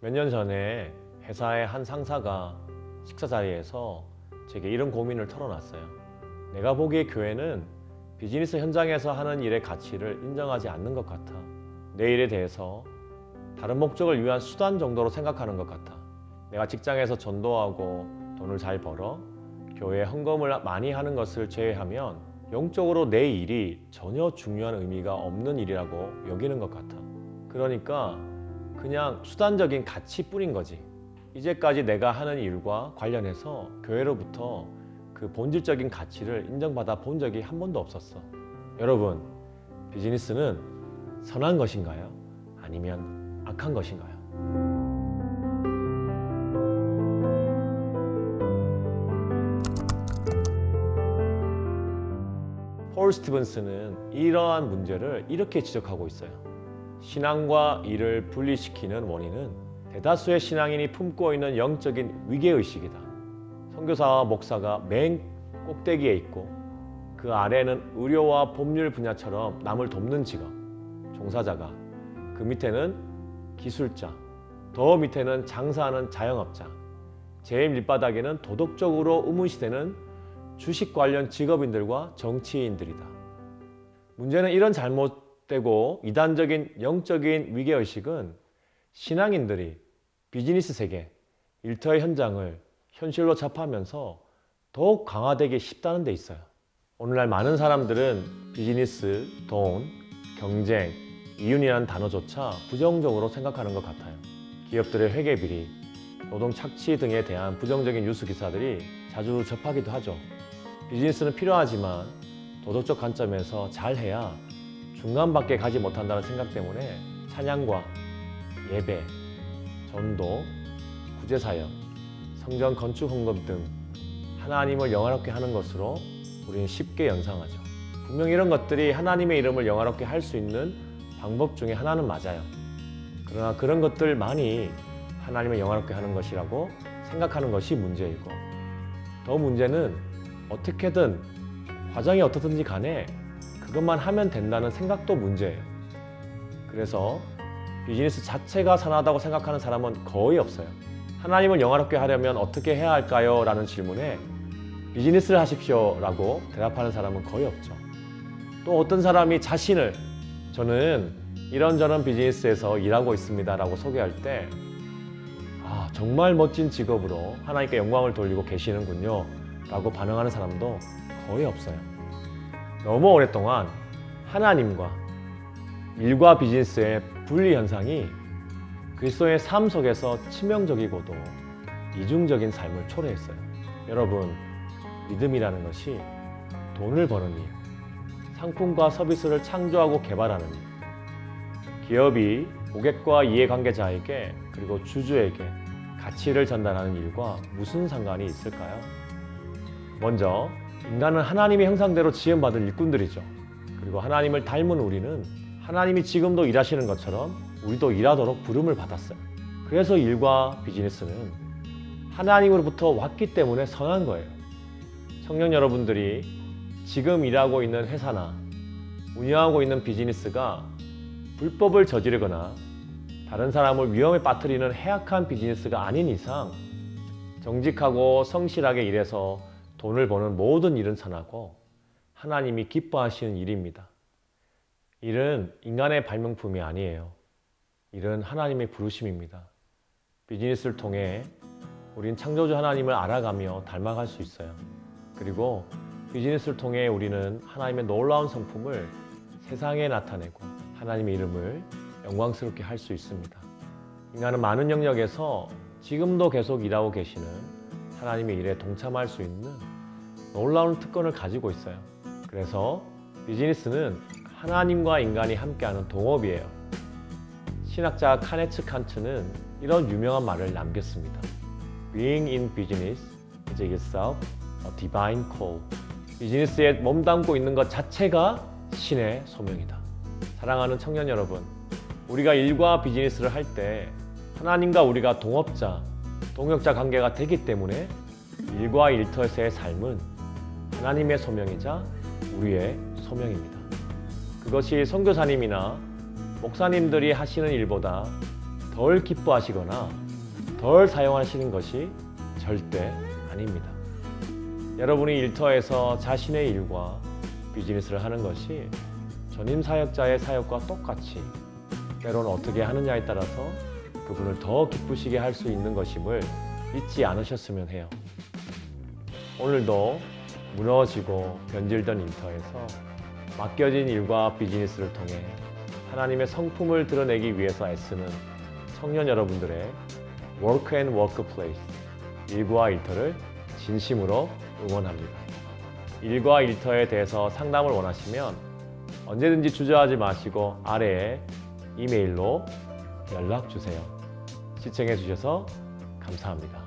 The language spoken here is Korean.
몇 년 전에 회사의 한 상사가 식사 자리에서 제게 이런 고민을 털어놨어요. 내가 보기에 교회는 비즈니스 현장에서 하는 일의 가치를 인정하지 않는 것 같아. 내 일에 대해서 다른 목적을 위한 수단 정도로 생각하는 것 같아. 내가 직장에서 전도하고 돈을 잘 벌어 교회에 헌금을 많이 하는 것을 제외하면 영적으로 내 일이 전혀 중요한 의미가 없는 일이라고 여기는 것 같아. 그러니까 그냥 수단적인 가치뿐인 거지. 이제까지 내가 하는 일과 관련해서 교회로부터 그 본질적인 가치를 인정받아 본 적이 한 번도 없었어. 여러분, 비즈니스는 선한 것인가요? 아니면 악한 것인가요? 폴 스티븐스는 이러한 문제를 이렇게 지적하고 있어요. 신앙과 일을 분리시키는 원인은 대다수의 신앙인이 품고 있는 영적인 위계의식이다. 선교사와 목사가 맨 꼭대기에 있고 그 아래는 의료와 법률 분야처럼 남을 돕는 직업, 종사자가, 그 밑에는 기술자, 더 밑에는 장사하는 자영업자, 제일 밑바닥에는 도덕적으로 의문시되는 주식 관련 직업인들과 정치인들이다. 문제는 이런 잘못되고 이단적인 영적인 위계의식은 신앙인들이 비즈니스 세계, 일터의 현장을 현실로 접하면서 더욱 강화되기 쉽다는 데 있어요. 오늘날 많은 사람들은 비즈니스, 돈, 경쟁, 이윤이라는 단어조차 부정적으로 생각하는 것 같아요. 기업들의 회계 비리, 노동 착취 등에 대한 부정적인 뉴스 기사들이 자주 접하기도 하죠. 비즈니스는 필요하지만 도덕적 관점에서 잘해야 중간밖에 가지 못한다는 생각 때문에 찬양과 예배, 전도, 구제사역, 성전 건축 헌금 등 하나님을 영화롭게 하는 것으로 우리는 쉽게 연상하죠. 분명 이런 것들이 하나님의 이름을 영화롭게 할 수 있는 방법 중에 하나는 맞아요. 그러나 그런 것들만이 하나님을 영화롭게 하는 것이라고 생각하는 것이 문제이고, 더 문제는 어떻게든 과정이 어떻든지 간에 그것만 하면 된다는 생각도 문제예요. 그래서 비즈니스 자체가 선하다고 생각하는 사람은 거의 없어요. 하나님을 영화롭게 하려면 어떻게 해야 할까요? 라는 질문에 비즈니스를 하십시오 라고 대답하는 사람은 거의 없죠. 또 어떤 사람이 자신을 저는 이런저런 비즈니스에서 일하고 있습니다 라고 소개할 때 정말 멋진 직업으로 하나님께 영광을 돌리고 계시는군요 라고 반응하는 사람도 거의 없어요. 너무 오랫동안 하나님과 일과 비즈니스의 분리 현상이 그리스도의 삶 속에서 치명적이고도 이중적인 삶을 초래했어요. 여러분, 믿음이라는 것이 돈을 버는 일, 상품과 서비스를 창조하고 개발하는 일, 기업이 고객과 이해관계자에게 그리고 주주에게 가치를 전달하는 일과 무슨 상관이 있을까요? 먼저 인간은 하나님의 형상대로 지음받은 일꾼들이죠. 그리고 하나님을 닮은 우리는 하나님이 지금도 일하시는 것처럼 우리도 일하도록 부름을 받았어요. 그래서 일과 비즈니스는 하나님으로부터 왔기 때문에 선한 거예요. 청년 여러분들이 지금 일하고 있는 회사나 운영하고 있는 비즈니스가 불법을 저지르거나 다른 사람을 위험에 빠뜨리는 해악한 비즈니스가 아닌 이상 정직하고 성실하게 일해서 돈을 버는 모든 일은 선하고 하나님이 기뻐하시는 일입니다. 일은 인간의 발명품이 아니에요. 일은 하나님의 부르심입니다. 비즈니스를 통해 우린 창조주 하나님을 알아가며 닮아갈 수 있어요. 그리고 비즈니스를 통해 우리는 하나님의 놀라운 성품을 세상에 나타내고 하나님의 이름을 영광스럽게 할 수 있습니다. 인간은 많은 영역에서 지금도 계속 일하고 계시는 하나님의 일에 동참할 수 있는 놀라운 특권을 가지고 있어요. 그래서 비즈니스는 하나님과 인간이 함께하는 동업이에요. 신학자 카네츠 칸트는 이런 유명한 말을 남겼습니다. Being in business is itself a divine call. 비즈니스에 몸담고 있는 것 자체가 신의 소명이다. 사랑하는 청년 여러분, 우리가 일과 비즈니스를 할 때 하나님과 우리가 동업자, 동역자 관계가 되기 때문에 일과 일터에서의 삶은 하나님의 소명이자 우리의 소명입니다. 그것이 선교사님이나 목사님들이 하시는 일보다 덜 기뻐하시거나 덜 사용하시는 것이 절대 아닙니다. 여러분이 일터에서 자신의 일과 비즈니스를 하는 것이 전임 사역자의 사역과 똑같이 때로는 어떻게 하느냐에 따라서 그분을 더 기쁘시게 할 수 있는 것임을 잊지 않으셨으면 해요. 오늘도 무너지고 변질된 일터에서 맡겨진 일과 비즈니스를 통해 하나님의 성품을 드러내기 위해서 애쓰는 청년 여러분들의 Work and Workplace, 일과 일터를 진심으로 응원합니다. 일과 일터에 대해서 상담을 원하시면 언제든지 주저하지 마시고 아래에 이메일로 연락 주세요. 시청해 주셔서 감사합니다.